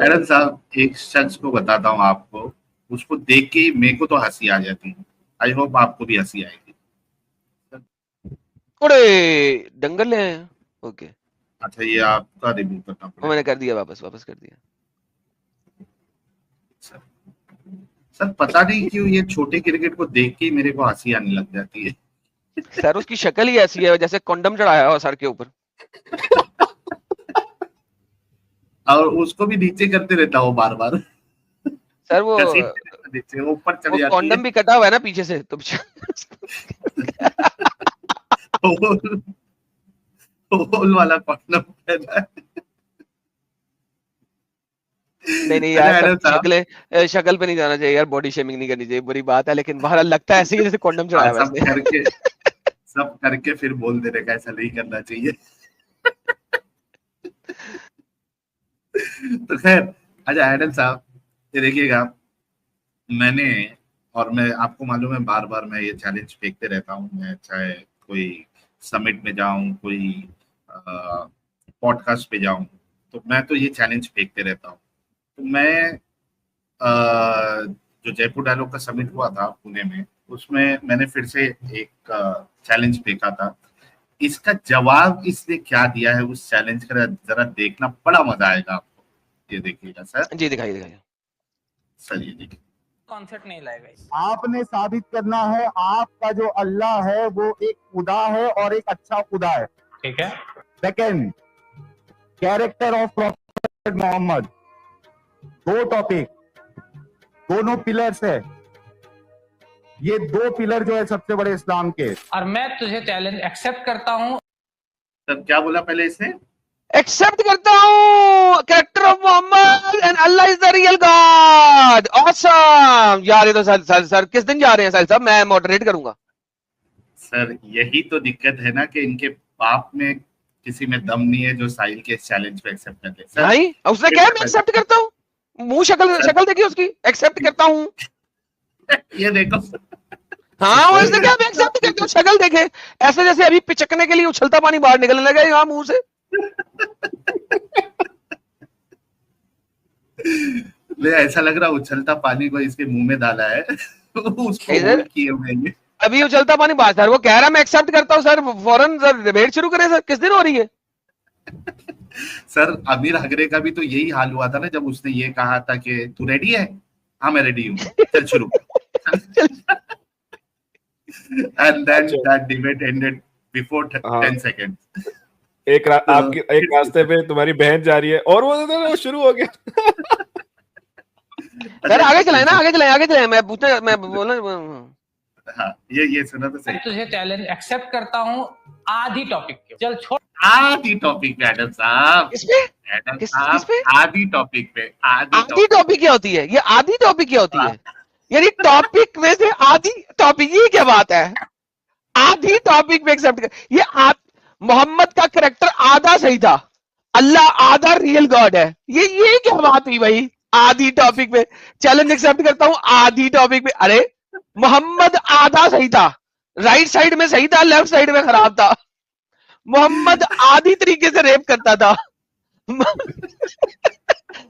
Adam साहब, एक शख्स को बताता हूँ आपको, उसको देख के ही मेरे को तो हंसी आ जाती है। आई होप आपको भी हंसी आएगी। अरे दंगल है। ओके, अच्छा, ये आपका रिव्यू करना वो पड़ेगा। मैंने कर दिया, वापस कर दिया। सर पता नहीं क्यों ये छोटे गिरगिट को देख के ही मेरे को हंसी आने लग जाती है। सर उसकी शक्ल ही ऐसी है जैसे कंडम चढ़ाया हो सर के ऊपर। और उसको भी नीचे करते रहता हूँ बार बार। सर वो नीचे ऊपर चढ़ जाती है। कंडम भी कटा हुआ है ना पीछे से, तो होल वाला कंडम पहना है। नहीं यार, शक्ल पे नहीं जाना चाहिए यार, बॉडी शेमिंग नहीं करनी चाहिए, बुरी बात है, लेकिन बाहर लगता है ऐसे ही जैसे कंडम चढ़ाया हुआ है। सब करके फिर बोल देने का ऐसा नहीं करना चाहिए। तो खैर, अच्छा एडम साहब, ये देखिएगा, मैं आपको मालूम है, बार बार मैं ये चैलेंज फेंकते रहता हूँ। मैं चाहे कोई समिट में जाऊं, कोई पॉडकास्ट पे जाऊं, तो मैं तो ये चैलेंज फेंकते रहता हूँ। तो मैं जो जयपुर डायलॉग का समिट हुआ था पुणे में, उसमें मैंने फिर से एक चैलेंज फेंका था। इसका जवाब इसने क्या दिया है उस चैलेंज का जरा देखना, बड़ा मजा आएगा आपको। ये देखिएगा सर। जी, दिखाइए सर, ये देखिए। कॉन्सेप्ट नहीं लाएगा। आपने साबित करना है आपका जो अल्लाह है वो एक खुदा है और एक अच्छा खुदा है। ठीक है। Second, character of prophet Muhammad. 2 topic, दोनों पिलर्स है। ये 2 पिलर जो है सबसे बड़े इस्लाम के। और मैं तुझे चैलेंज एक्सेप्ट करता हूँ। तब क्या बोला पहले इसने? एक्सेप्ट करता हूँ character of Muhammad and Allah is the real god. Awesome यार। ये तो सर किस दिन जा रहे हैं साहिल साहब? मैं मॉडरेट करूंगा। सर यही तो दिक्कत है ना कि इनके बाप में किसी में दम नहीं है जो साहिल के चैलेंज को एक्सेप्ट कर ले। नहीं, उसने क्या मैं एक्सेप्ट करता हूँ? मुंह शक्ल देखिए उसकी, एक्सेप्ट करता हूँ। ये देखो। हाँ, वो इसने क्या मैं एक्सेप्ट करता हूँ, शक्ल देखे ऐसे जैसे अभी पिचकने के लिए उछलता पानी बाहर निकलने लगा यहाँ मुंह से। ऐसा लग रहा उछलता पानी को इसके मुंह में डाला है। उसको होल्ड किए हुए हैं। अभी उछलता पानी बाहर सर, वो कह रहा मैं एक्सेप्ट करता हूँ सर, फौरन सर डिबेट शुरू करें सर। किस दिन हो रही है? सर अमीर हगरे का भी तो यही हाल हुआ था ना, जब उसने ये कहा था कि तू रेडी है? हाँ मैं रेडी हूँ, चल शुरू। And then that debate ended before 10 seconds. एक रास्ते पे तुम्हारी बहन जा रही है और वो शुरू हो गया। सर आगे चलाए ना, आगे चलाए। मैं बोला। हाँ, ये सुना तो सही। तुझे चैलेंज एक्सेप्ट करता हूँ आधी टॉपिक के। चल छोड़। आधी टॉपिक पे एडम साहब। किस पे? आधी टॉपिक पे। आधी टॉपिक क्या होती है? ये आधी टॉपिक क्या होती है? यानी टॉपिक में से आधी टॉपिक, ये क्या बात है? आधी टॉपिक पे एक्सेप्ट कर। ये मोहम्मद का कैरेक्टर आधा सही था, अल्लाह आधा रियल गॉड है। ये क्या बात हुई भाई? आधी टॉपिक पे चैलेंज एक्सेप्ट करता हूं। आधी टॉपिक पे अरे मोहम्मद आधा सही था, राइट साइड में सही था, लेफ्ट साइड में खराब था। मोहम्मद आधी तरीके से रेप करता था।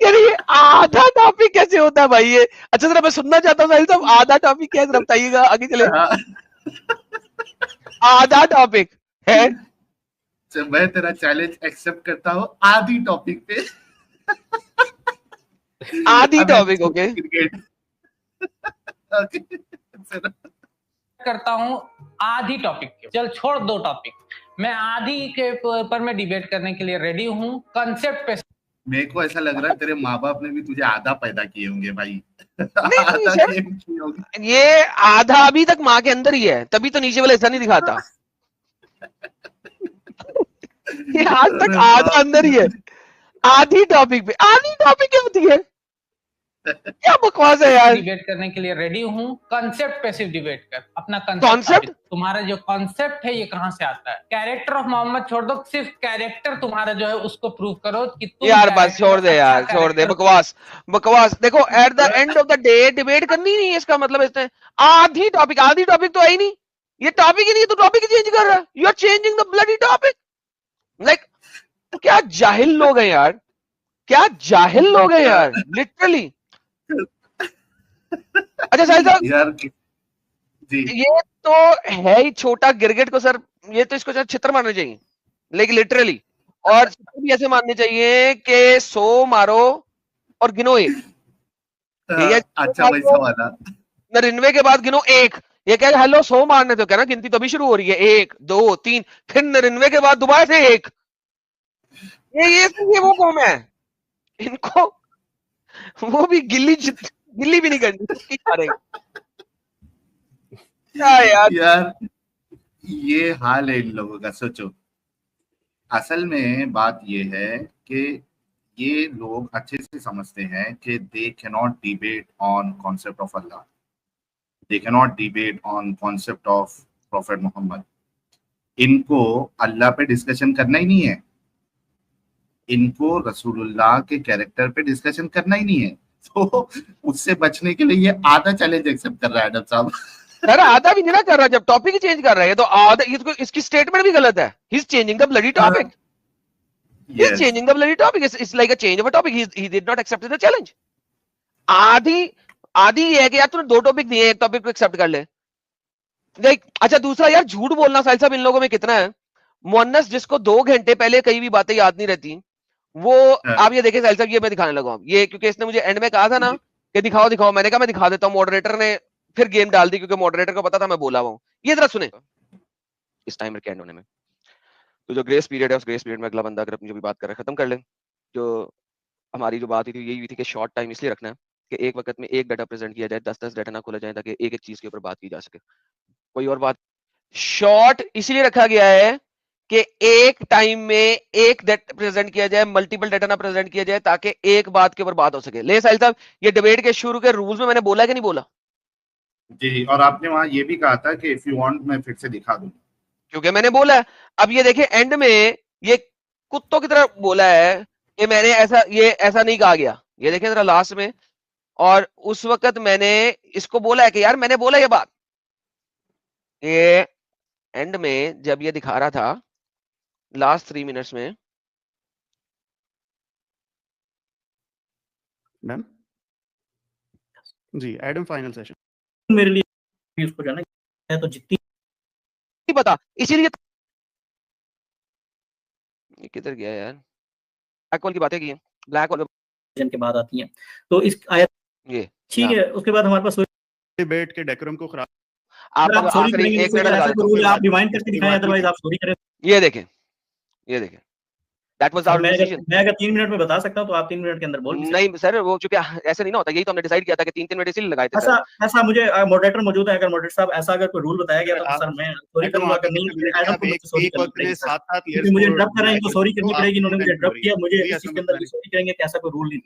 यानी ये आधा टॉपिक कैसे होता है भाई? ये अच्छा जरा मैं सुनना चाहता हूँ साहिल साहब, आधा टॉपिक क्या है बताइएगा, आगे चले। आधा टॉपिक है। मैं तेरा चैलेंज एक्सेप्ट करता हूँ आधी टॉपिक पे। आधी टॉपिक ओके। करता हूँ आधी टॉपिक के। चल छोड़ 2 टॉपिक, मैं आधी के पर मैं डिबेट करने के लिए रेडी हूँ। कंसेप्ट पे मेरे को ऐसा लग रहा है तेरे माँ बाप ने भी तुझे आधा पैदा किए होंगे भाई। नहीं, ये आधा अभी तक माँ के अंदर ही है, तभी तो नीचे वाला हिस्सा नहीं दिखाता। ये आज तक आधा अंदर ही है। आधी टॉपिक पे आधी टॉपिक क्या होती है? क्या बकवास है यार। डिबेट करने के लिए रेडी हूँ। कॉन्सेप्ट पे सिर्फ डिबेट कर अपना कॉन्सेप्ट। तुम्हारा जो कॉन्सेप्ट है ये कहाँ से आता है? कैरेक्टर ऑफ मोहम्मद छोड़ दो, सिर्फ कैरेक्टर तुम्हारा जो है उसको प्रूव करो कि तुम यार बस छोड़ दे यार, छोड़ दे बकवास। देखो at the end of the day debate करनी नहीं है, इसका मतलब इसने आधी टॉपिक तो है ही नहीं। ये टॉपिक ही नहीं है, तो टॉपिक चेंज कर रहा है। You are changing the bloody topic. Like क्या जाहिल लोग हैं यार। क्या जाहिल लोग हैं यार, लिटरली। अच्छा साहिल साहब, यार जी ये तो है ही छोटा गिरगिट को सर, ये तो इसको शायद छित्र मारने चाहिए, लेकिन लिटरली। और छित्र भी ऐसे मारने चाहिए कि 100 मारो और गिनो 1। अच्छा भाई सवाल 99 के बाद गिनो 1। ये क्या हेलो 100 मारने तो क्या ना, गिनती तो अभी शुरू हो रही है, 1 2 3, फिर 99 के बाद दोबारा से 1। ये वो कौन है, इनको वो भी गिल्ली भी नहीं करनी, चुटकी खा रहे हैं। क्या यार, यार ये हाल है इन लोगों का। सोचो असल में बात ये है कि ये लोग अच्छे से समझते हैं कि they can not debate on concept of Allah, they can not debate on concept of prophet Muhammad. इनको अल्लाह पे डिस्कशन करना ही नहीं है, इनको रसूलुल्लाह के कैरेक्टर पे डिस्कशन करना ही नहीं है। तो उससे बचने के लिए ये आधा चैलेंज एक्सेप्ट कर रहा है आदम साहब। सर आधा भी नहीं ना कर रहा, जब टॉपिक ही चेंज कर रहा है तो आधा, इसकी स्टेटमेंट भी गलत है। He is changing the bloody topic, he is changing the bloody topic. It's like a change of a topic. He did not accept the challenge. आधी ये है कि यार तूने 2 टॉपिक दिए, एक टॉपिक को एक्सेप्ट कर ले। अच्छा दूसरा यार, झूठ बोलना साहिल साहब इन लोगों में कितना है। मुअन्नस जिसको 2 घंटे पहले कई भी बातें याद नहीं रहती, वो आप ये देखें साहिल साहब, ये मैं दिखाने लगा हूं ये, क्योंकि इसने मुझे एंड में कहा था ना कि दिखाओ दिखाओ, मैंने कहा मैं दिखा देता हूं। मॉडरेटर ने फिर गेम डाल दी, क्योंकि मॉडरेटर को पता था मैं बोला हुआ हूं। ये जरा सुने, इस टाइमर के एंड होने में तो जो ग्रेस पीरियड है, उस ग्रेस पीरियड में अगला बंदा अगर अपनी जो भी बात कर रहा है खत्म कर ले। जो हमारी जो बात हुई थी यही हुई थी कि शॉर्ट टाइम इसलिए रखना है कि एक वक्त में एक डाटा प्रेजेंट किया जाए, 10-10 डाटा ना खोला जाए, ताकि एक एक चीज के ऊपर बात की जा सके। कोई और बात, शॉर्ट इसलिए रखा गया है कि एक टाइम में एक डाटा प्रेजेंट किया जाए, मल्टीपल डाटा ना प्रेजेंट किया जाए, ताकि एक बात के ऊपर बात हो सके। ले साहिल साहब, ये डिबेट के शुरू के रूल्स में मैंने बोला कि नहीं बोला? जी, और आपने वहां ये भी कहा था कि इफ यू वांट मैं फिर से दिखा दूं, क्योंकि मैंने बोला है। अब ये देखिए एंड में ये कुत्तों की तरह बोला है कि मैंने ऐसा नहीं कहा गया। ये देखें जरा लास्ट में, और उस वक्त मैंने इसको बोला है कि यार मैंने बोला ये बात। ये एंड में जब ये दिखा रहा था लास्ट 3 मिनट्स में, मैम जी एडम फाइनल सेशन मेरे लिए उसको जाना है तो जितनी नहीं पता, इसीलिए ये किधर गया यार, ब्लैक होल की बातें की हैं, ब्लैक होल के बाद आती हैं। तो इस आयत ये ठीक है, उसके बाद हमारे पास डिबेट के डेकोरम को खराब, आप सॉरी आखिरी करेंगे, 1 मिनट लगा ऐसा देता कोई हूं। रूल आप रिवाइंड करके दिखाएं, अदरवाइज आप सॉरी करें। ये देखें दैट वाज आवर डिसीजन। मैं अगर 3 मिनट में बता सकता हूं तो आप 3 मिनट के अंदर बोल भी सकते नहीं सर, वो चूंकि ऐसा नहीं ना होता, यही तो हमने डिसाइड किया था कि 3-3 मिनट इसीलिए लगाए थे हैं। सर। ऐसा मुझे मॉडरेटर मौजूद है, अगर मॉडरेटर साहब ऐसा अगर कोई रूल बताया गया तो सर मैं सॉरी करूंगा, अगर नहीं एडम को मुझसे सॉरी करनी पड़ेगी सर, क्योंकि मुझे ड्रॉप कर रहे हैं, इनको सॉरी करनी पड़ेगी, इन्होंने मुझे ड्रॉप किया, मुझे इस चीज के अंदर भी सॉरी करेंगे कि ऐसा कोई रूल नहीं।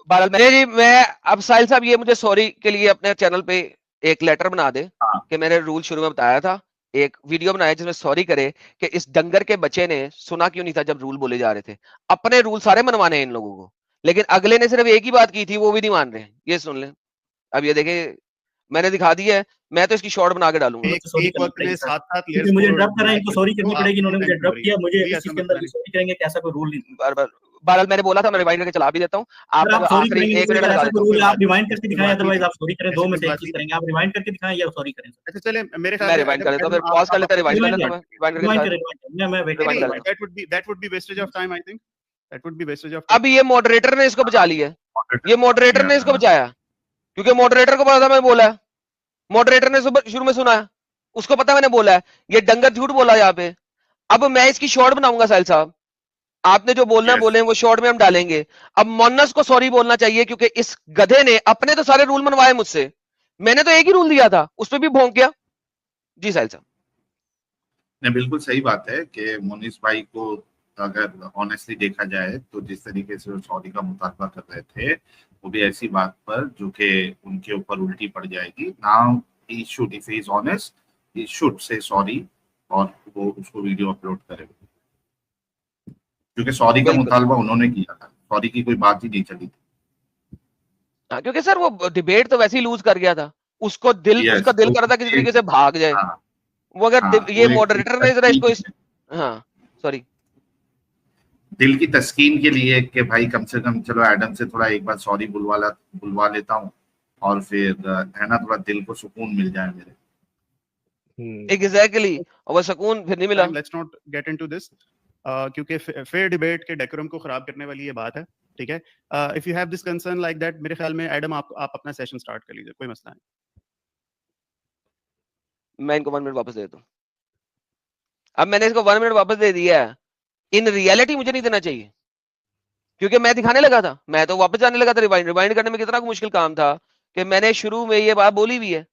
बार मैं अब साहिल साहब ये मुझे सॉरी के लिए अपने चैनल पे एक लेटर बना दे कि मैंने रूल शुरू में बताया था, एक वीडियो बनाया जिसमें सॉरी करे कि इस डंगर के बच्चे ने सुना क्यों नहीं था जब रूल बोले जा रहे थे। अपने रूल सारे मनवाने हैं इन लोगों को, लेकिन अगले ने सिर्फ एक ही बात की थी, वो भी नहीं मान रहे हैं। ये सुन लें, अब ये देखे मैंने दिखा दी है, मैं तो इसकी शॉर्ट बना के डालूंगा। एक वक्त में 7-7 ईयर्स क्योंकि मुझे ड्रॉप कर रहे हैं, इनको सॉरी करनी पड़ेगी, इन्होंने मुझे ड्रॉप किया, मुझे इस चीज के अंदर भी सॉरी करेंगे कि ऐसा कोई रूल नहीं। बहरहाल मैंने बोला था, मैं रिवाइंड करके चला भी देता हूँ। आप आखिरी 1 मिनट लगा देता हूं। आप रिवाइंड करके दिखाएं, अदरवाइज आप सॉरी करें, दो में से एक चीज करेंगे, आप रिवाइंड करके दिखाएं या सॉरी करें। अच्छा चले मेरे मैं रिवाइंड कर देता हूं, फिर पॉज कर लेता, रिवाइंड कर लेता हूं, रिवाइंड करके मैं वेट रिवाइंड कर लेता that would be wastage of time, I think that would be wastage of हूं। अब ये मॉडरेटर ने इसको बचा लिया, ये मॉडरेटर ने इसको बचाया, क्योंकि मॉडरेटर को पता था मैं बोला है, मॉडरेटर ने शुरू में सुना है, उसको पता मैंने बोला है, ये डंगर झूठ बोला यहाँ पे। अब मैं इसकी शॉर्ट बनाऊंगा साहिल साहब, आपने जो बोलना बोले वो शॉर्ट में हम डालेंगे। अब मोन्नस को सॉरी बोलना चाहिए, क्योंकि इस गधे ने अपने तो सारे रूल मनवाए मुझसे, मैंने तो एक ही रूल दिया था, उस पर भी भौंक गया। जी साहिल साहब। नहीं बिल्कुल सही बात है कि मोनिस भाई को अगर ऑनेस्टली देखा जाए तो जिस तरीके से वो सॉरी का मुतालबा कर रहे थे, वो भी ऐसी बात पर जो कि उनके ऊपर उल्टी पड़ जाएगी। Now he should, if he is honest, he should say sorry और वो उसको वीडियो अपलोड करे, क्योंकि सॉरी का मुतालबा उन्होंने किया था, सॉरी की कोई बात ही नहीं चली थी। क्योंकि सर वो डिबेट तो वैसे ही लूज कर गया था, उसका दिल कर रहा था किसी तरीके से भाग जाए। वो अगर ये मॉडरेटर ने जरा इसको हाँ सॉरी दिल की तस्कीन के लिए कि भाई कम से कम चलो एडम से थोड़ा एक बार सॉरी बुलवा लेता हूँ, और फिर है ना थोड़ा दिल को सुकून मिल जाए मेरे। एग्जैक्टली, और वो सुकून फिर नहीं मिला। Let's not get into this, क्योंकि फेयर डिबेट के डेकोरम को खराब करने वाली ये बात है, ठीक है। If you have this concern like that, मेरे ख्याल में एडम आप अपना सेशन स्टार्ट कर लीजिए, कोई मसला नहीं। मैं इनको 1 मिनट वापस दे देता हूँ। अब मैंने इसको 1 मिनट वापस दे दिया है, इन रियलिटी मुझे नहीं देना चाहिए, क्योंकि मैं दिखाने लगा था, मैं तो वापस जाने लगा था। रिवाइंड करने में कितना मुश्किल काम था कि मैंने शुरू में ये बात बोली भी है।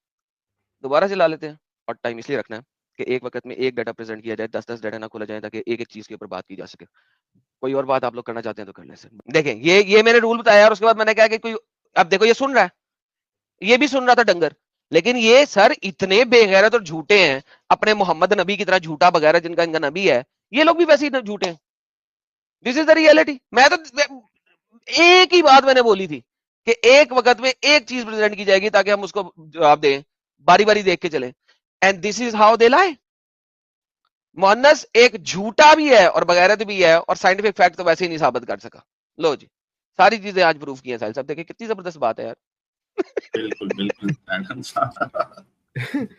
दोबारा चला लेते हैं, और टाइम इसलिए रखना है कि एक वक्त में एक डाटा प्रेजेंट किया जाए, 10-10 डाटा ना खोला जाए, ताकि एक एक चीज के ऊपर बात की जा सके। कोई और बात आप लोग करना चाहते हैं तो कर लें सर। देखें, ये मैंने रूल बताया, और उसके बाद मैंने कहा कि कोई, अब देखो ये सुन रहा है, ये भी सुन रहा था डंगर, लेकिन ये सर इतने बेगैरत और झूठे हैं, अपने मोहम्मद नबी की तरह झूठा वगैरह जिनका इनका नबी है, ये लोग भी वैसे ही झूठे हैं। This is the reality. मैं तो एक ही बात मैंने बोली थी कि एक वक्त में एक चीज प्रेजेंट की जाएगी ताकि हम उसको जवाब दें, बारी बारी देख के चलें, and this is how they lie. मुअन्नस एक झूठा भी है और बगैरत भी है, और साइंटिफिक फैक्ट तो वैसे ही नहीं साबित कर सका। लो जी, सारी चीजें आज प्रूफ की हैं साहिल साहब, देखिए कितनी जबरदस्त बात है यार। बिल्कुल बिल्कुल एडम साहब।